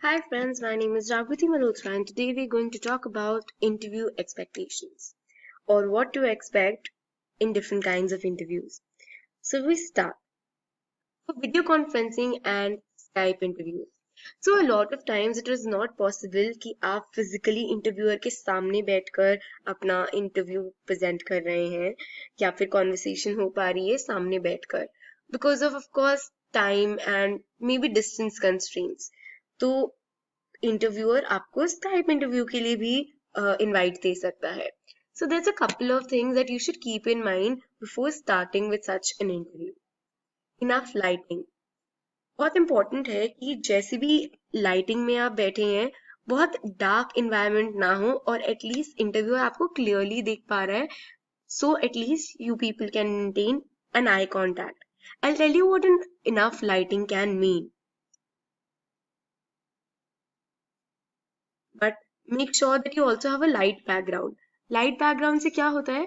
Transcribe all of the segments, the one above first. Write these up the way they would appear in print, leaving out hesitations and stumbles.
Hi friends, my name is Jagriti Malhotra and today we're going to talk about interview expectations or what to expect in different kinds of interviews. So we start for video conferencing and Skype interviews. So a lot of times it is not possible कि आप physically interviewer के सामने बैठकर अपना interview present कर रहे हैं या फिर conversation हो पा रही है सामने बैठकर because of course time and maybe distance constraints. तो इंटरव्यूअर आपको स्काइप इंटरव्यू के लिए भी इनवाइट दे सकता है. सो there's a couple of things that you should keep in mind before starting with such an interview. Enough lighting. बहुत important है कि जैसे भी लाइटिंग में आप बैठे हैं बहुत डार्क इन्वायरमेंट ना हो और एटलीस्ट इंटरव्यूअर आपको क्लियरली देख पा रहा है so at least you people can maintain an eye contact. I'll tell you what an enough lighting can mean. But make sure that you also have a light background. Light background से क्या होता है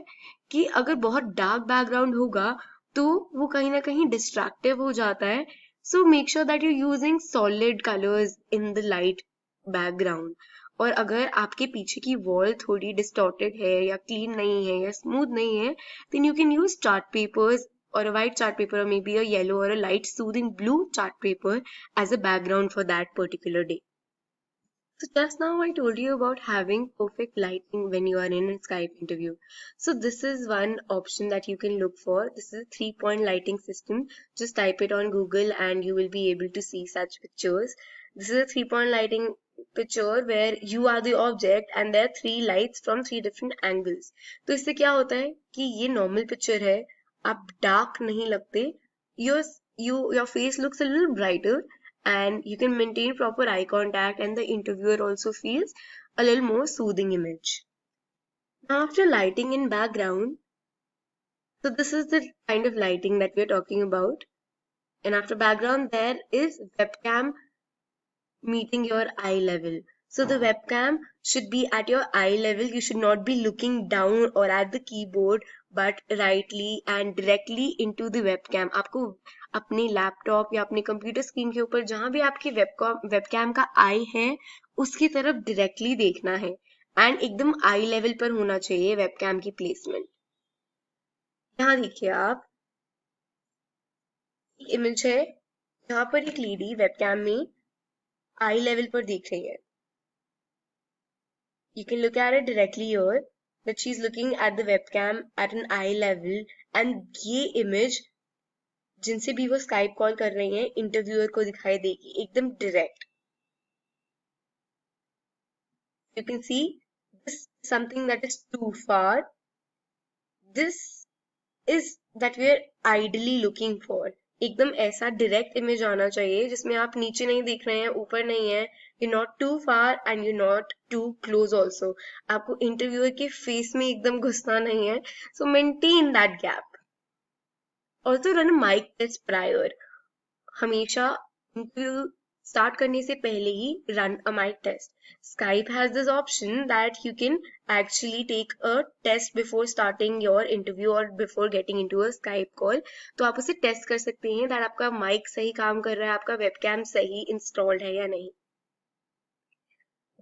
कि अगर बहुत dark background होगा तो वो कहीं ना कहीं डिस्ट्रैक्टिव हो जाता है. So make sure that you using solid colours in the light background. और अगर आपके पीछे की वॉल थोड़ी डिस्टॉर्टेड है या क्लीन नहीं है या स्मूथ नहीं है then you can use chart papers or a white chart paper or maybe a yellow or a light soothing blue chart paper as a background for that particular day. So just now I told you about having perfect lighting when you are in a Skype interview. So this is one option that you can look for. This is a 3-point lighting system. Just type it on Google and you will be able to see such pictures. This is a 3-point lighting picture where you are the object and there are 3 lights from 3 different angles. तो इससे क्या होता है कि ये normal picture है, आप dark नहीं लगते, your face looks a little brighter and you can maintain proper eye contact and the interviewer also feels a little more soothing image. Now after lighting in background, so this is the kind of lighting that we're talking about, and after background there is webcam meeting your eye level. So the webcam should be at your eye level. You should not be looking down or at the keyboard but rightly and directly into the webcam. आपको अपने laptop या अपने computer screen के ऊपर जहां भी आपकी webcam का आई है उसकी तरफ डायरेक्टली देखना है एंड एकदम आई लेवल पर होना चाहिए वेबकैम की प्लेसमेंट. यहाँ देखिए आप एक इमेज है, यहाँ पर एक लेडी वेबकैम में आई लेवल पर देख रही है. You can look at it directly here that she's looking at the webcam at an eye level and ये image जिनसे भी वो स्काइप कॉल कर रही हैं इंटरव्यूअर को दिखाई देगी एकदम direct. You can see this is something that is too far. This is that we are ideally looking for. एकदम ऐसा डायरेक्ट इमेज आना चाहिए जिसमें आप नीचे नहीं देख रहे हैं ऊपर नहीं है. You're not too far and you're not too close also. आपको इंटरव्यूअर के फेस में एकदम घुसना नहीं है. So maintain that gap. Also run a mic test prior. हमेशा इंटरव्यू स्टार्ट करने से पहले ही run a mic test. Skype has this option that you can actually take a test before starting your interview or before getting into a Skype call. तो आप उसे test कर सकते हैं that आपका माइक सही काम कर रहा है, आपका वेबकैम सही इंस्टॉल्ड है या नहीं.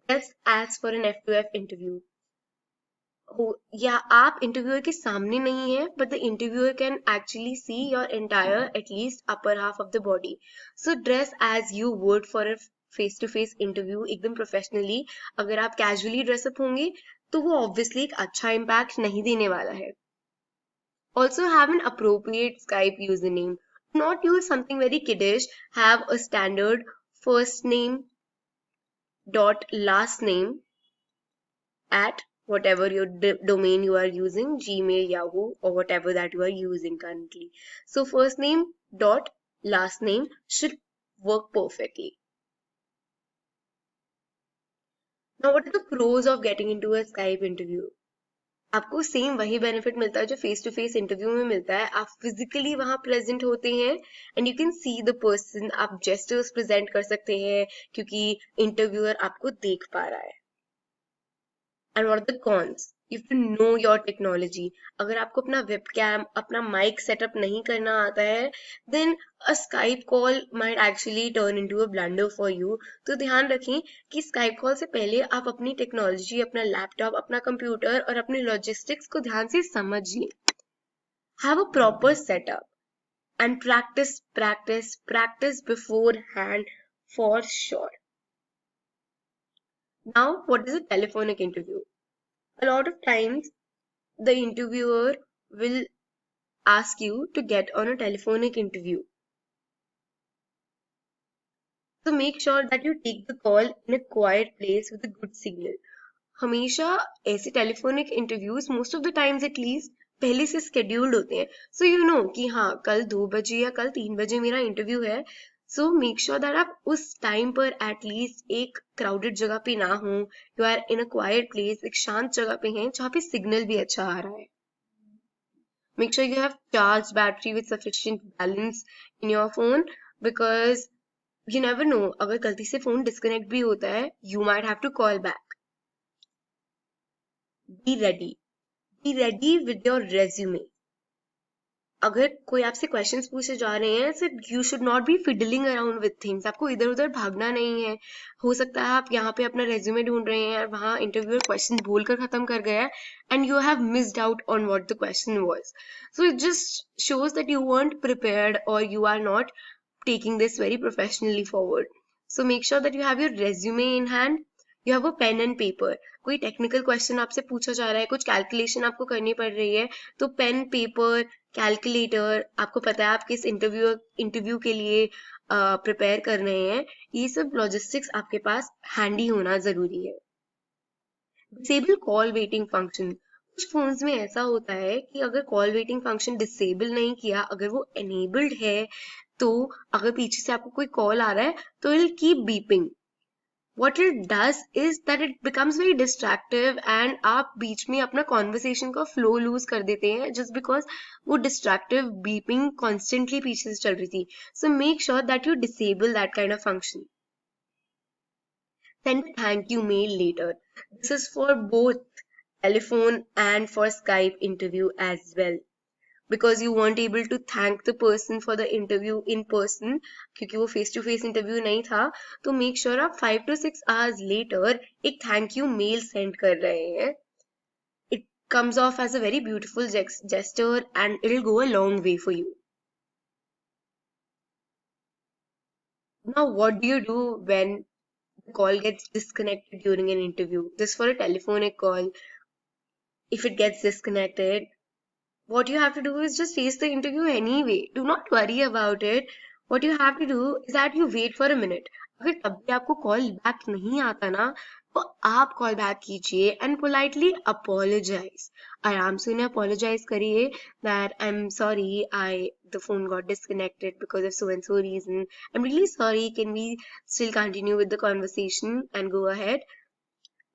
Just as for an F2F interview. या आप इंटरव्यूअर के सामने नहीं है but the interviewer can actually see your entire at least upper half of the body. So dress as you would for a face to face interview एकदम professionally. अगर आप casually dress up होंगे तो वो ऑब्वियसली एक अच्छा इम्पैक्ट नहीं देने वाला है. Also have an appropriate Skype username. Not use something very kiddish. Have a standard first name dot last name at whatever your domain you are using, Gmail, Yahoo, or whatever that you are using currently. So first name dot last name should work perfectly. Now what are the pros of getting into a Skype interview? आपको same वही benefit मिलता है जो face to face interview में मिलता है. आप physically वहां प्रेजेंट होते हैं and you can see the person. आप जेस्टर्स प्रेजेंट कर सकते हैं क्योंकि इंटरव्यूअर आपको देख पा रहा है. And what are the cons? You have to know your technology. अगर आपको अपना webcam, अपना mic setup नहीं करना आता है, then a Skype call might actually turn into a blunder for you. तो ध्यान रखें कि Skype call से पहले आप अपनी टेक्नोलॉजी, अपना लैपटॉप, अपना कंप्यूटर और अपने लॉजिस्टिक्स को ध्यान से समझिए. Have a proper setup and practice beforehand for sure. Now, what is a telephonic interview? A lot of times, the interviewer will ask you to get on a telephonic interview. So make sure that you take the call in a quiet place with a good signal. हमेशा ऐसे telephonic interviews most of the times at least पहले से scheduled होते हैं. So you know कि हाँ, कल 2 बजे या कल 3 बजे मेरा इंटरव्यू है. सो मेक श्योर दैट आप उस टाइम पर एटलीस्ट एक क्राउडेड जगह पे ना हो. You are in a quiet place, एक शांत जगह पे हैं जहाँ पे सिग्नल भी अच्छा आ रहा है. Make sure you have charged battery with sufficient balance in your phone, because you never know, अगर गलती से फोन डिस्कनेक्ट भी होता है, you might have to call back. Be ready. Be ready with your resume. अगर कोई आपसे questions पूछे जा रहे हैं, so you should not be fiddling around with things. आपको इधर उधर भागना नहीं है. हो सकता है आप यहाँ पे अपना रेज्यूमे ढूंढ रहे हैं और वहाँ इंटरव्यूअर क्वेश्चन बोलकर खत्म कर गया है and you have missed out on what the question was. So it just shows that you weren't prepared or you are not taking this very professionally forward. So make sure that you have your resume in hand. You have a pen and paper. कोई technical question आपसे पूछा जा रहा है, कुछ calculation आपको करनी पड़ रही है, तो पेन, पेपर, कैलकुलेटर, आपको पता है आप किस इंटरव्यू के लिए प्रिपेयर कर रहे हैं, ये सब लॉजिस्टिक्स आपके पास हैंडी होना जरूरी है. Disable call weighting function. कुछ फोन्स में ऐसा होता है कि अगर कॉल वेटिंग फंक्शन डिसेबल नहीं किया, अगर वो एनेबल्ड है, तो अगर पीछे से आपको कोई कॉल आ रहा है तो it will keep beeping. What it does is that it becomes very distractive and आप बीच में अपना conversation का flow lose कर देते हैं just because वो distractive beeping constantly पीछे से चल रही थी. So make sure that you disable that kind of function. Send a thank you mail later. This is for both telephone and for Skype interview as well. Because you weren't able to thank the person for the interview in person, क्योंकि वो face to face interview नहीं था, तो make sure आप 5 to 6 hours later एक thank you mail send कर रहे हैं. It comes off as a very beautiful gesture and it'll go a long way for you. Now, what do you do when the call gets disconnected during an interview? This for a telephonic call. If it gets disconnected, what you have to do is just face the interview anyway. Do not worry about it. What you have to do is that you wait for a minute. अगर तब भी आपको call back नहीं आता ना, तो आप call back कीजिए एंड पोलाइटली अपोलोजाइज. आराम से उन्हें अपोलोजाइज करिए that I am sorry, the phone got disconnected because of so and so reason. I'm really sorry. Can we still continue with the conversation and go ahead?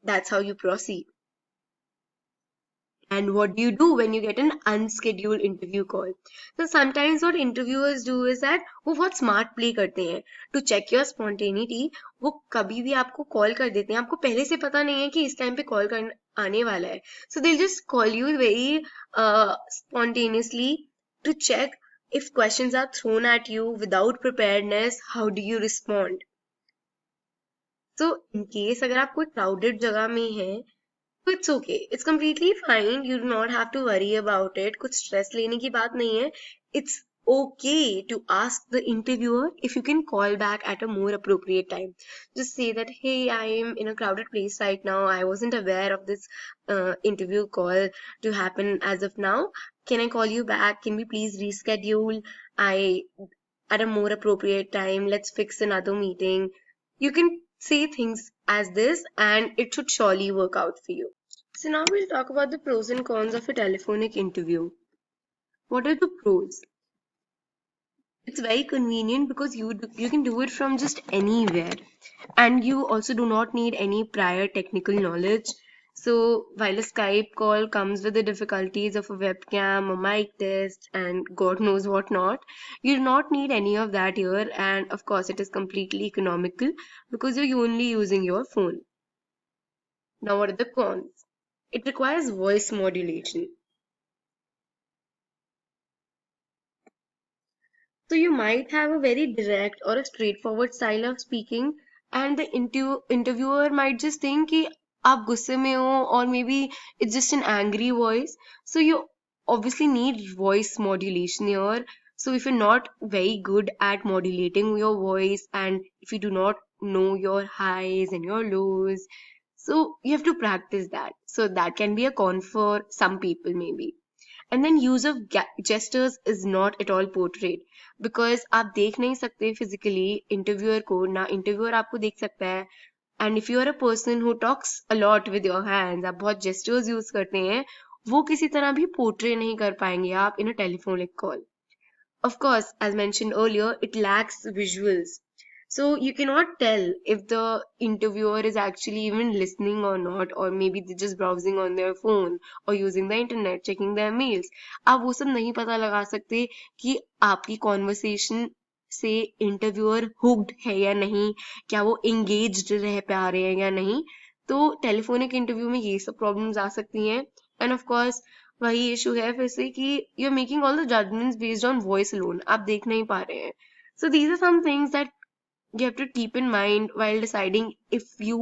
That's how you proceed. And what do you do when you get an unscheduled interview call? So sometimes what interviewers do is that वो बहुत smart play करते हैं. To check your spontaneity, वो कभी भी आपको call कर देते हैं. आपको पहले से पता नहीं है कि इस time पे call आने वाला है. So they'll just call you very spontaneously to check if questions are thrown at you without preparedness, how do you respond? So in case अगर आप कोई crowded जगह में हैं, it's okay. It's completely fine. You do not have to worry about it. कुछ stress लेने की बात नहीं है. It's okay to ask the interviewer if you can call back at a more appropriate time. Just say that, hey, I am in a crowded place right now. I wasn't aware of this interview call to happen as of now. Can I call you back? Can we please reschedule? At a more appropriate time. Let's fix another meeting. You can say things as this and it should surely work out for you. So now we'll talk about the pros and cons of a telephonic interview. What are the pros? It's very convenient because you can do it from just anywhere, and you also do not need any prior technical knowledge. So while a Skype call comes with the difficulties of a webcam, a mic test, and God knows what not, you do not need any of that here. And of course, it is completely economical because you're only using your phone. Now, what are the cons? It requires voice modulation. So you might have a very direct or a straightforward style of speaking, and the interviewer might just think कि आप गुस्से में हो, or maybe it's just an angry voice. So you obviously need voice modulation here. So if you're not very good at modulating your voice, and if you do not know your highs and your lows, so you have to practice that. So that can be a con for some people maybe. And then use of gestures is not at all portrait, because आप देख नहीं सकते physically interviewer को, ना interviewer आपको देख सकता है. And if you are a person who talks a lot with your hands, आप बहुत जेस्टर्स यूज करते हैं, वो किसी तरह भी पोर्ट्रे नहीं कर पाएंगे आप in a telephonic call. Of course, as mentioned earlier, it lacks visuals. So you cannot tell if the interviewer is actually even listening or not, or maybe they're just browsing on their phone or using the internet, checking their mails. आप वो सब नहीं पता लगा सकते कि आपकी conversation से इंटरव्यूअर हुक्ड है या नहीं, क्या वो engaged रह पा रहे हैं या नहीं. तो टेलीफोनिक इंटरव्यू में ये सब प्रॉब्लम्स आ सकती हैं. एंड ऑफ कोर्स वही इशू है फिर से कि you are making all the judgements based on voice alone, आप देख नहीं पा रहे हैं. So these are some things that you have to keep in mind while deciding if you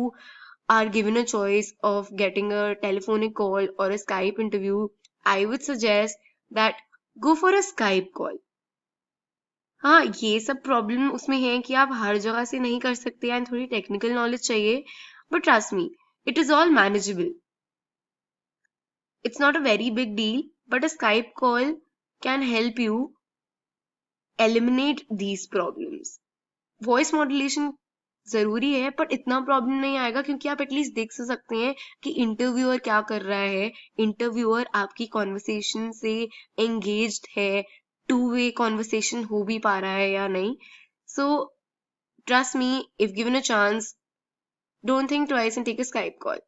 are given a choice of getting a telephonic call or a Skype interview. I would suggest that go for a Skype call. हाँ, ये सब problem उसमें है कि आप हर जगह से नहीं कर सकते एंड थोड़ी टेक्निकल नॉलेज चाहिए, but trust me, it is all manageable. It's not a very big deal, but a Skype call can help you eliminate these problems. Voice modulation जरूरी है, बट इतना प्रॉब्लम नहीं आएगा क्योंकि आप एटलीस्ट देख सकते हैं कि इंटरव्यूअर क्या कर रहा है, इंटरव्यूअर आपकी कॉन्वर्सेशन से एंगेज्ड है, टू वे कॉन्वर्सेशन हो भी पा रहा है या नहीं. So trust me, if given a chance, don't think twice and take a Skype call.